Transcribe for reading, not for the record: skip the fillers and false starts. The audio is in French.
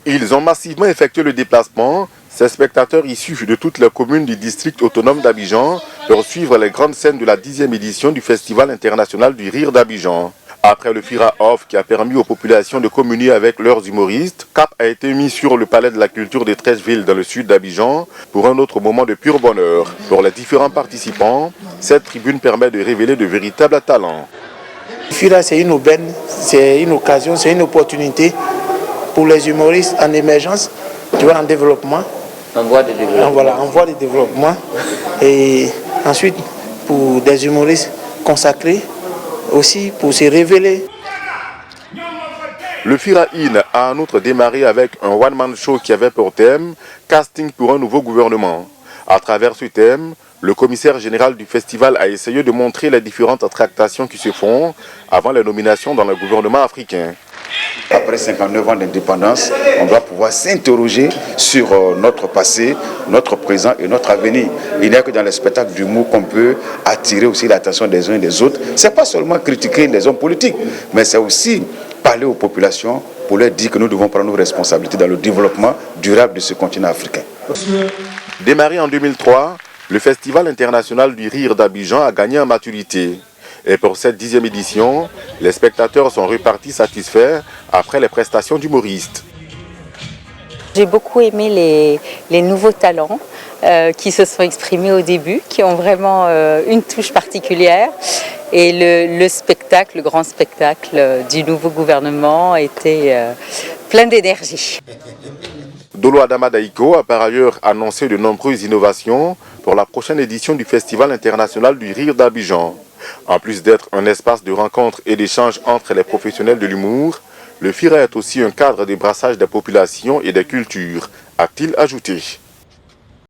Ils ont massivement effectué le déplacement. Ces spectateurs issus de toutes les communes du district autonome d'Abidjan pour suivre les grandes scènes de la 10e édition du Festival international du rire d'Abidjan. Après le Fira Off qui a permis aux populations de communier avec leurs humoristes, cap a été mis sur le palais de la culture des 13 villes dans le sud d'Abidjan pour un autre moment de pur bonheur. Pour les différents participants, cette tribune permet de révéler de véritables talents. Le Fira, c'est une aubaine, c'est une occasion, c'est une opportunité pour les humoristes en émergence, tu vois, en développement. En voie de développement. Voilà, en voie de développement. Et ensuite, pour des humoristes consacrés, aussi pour se révéler. Le Fira-In a en outre démarré avec un one-man show qui avait pour thème « Casting pour un nouveau gouvernement ». À travers ce thème, le commissaire général du festival a essayé de montrer les différentes tractations qui se font avant les nominations dans le gouvernement africain. Après 59 ans d'indépendance, on doit pouvoir s'interroger sur notre passé, notre présent et notre avenir. Il n'y a que dans les spectacles d'humour qu'on peut attirer aussi l'attention des uns et des autres. Ce n'est pas seulement critiquer les hommes politiques, mais c'est aussi parler aux populations pour leur dire que nous devons prendre nos responsabilités dans le développement durable de ce continent africain. Démarré en 2003, le Festival international du rire d'Abidjan a gagné en maturité. Et pour cette 10e édition, les spectateurs sont repartis satisfaits après les prestations d'humoristes. J'ai beaucoup aimé les nouveaux talents qui se sont exprimés au début, qui ont vraiment une touche particulière. Et le spectacle, le grand spectacle du nouveau gouvernement était plein d'énergie. Dolo Adama Daiko a par ailleurs annoncé de nombreuses innovations pour la prochaine édition du Festival international du rire d'Abidjan. En plus d'être un espace de rencontre et d'échange entre les professionnels de l'humour, le Fira est aussi un cadre de brassage des populations et des cultures, a-t-il ajouté.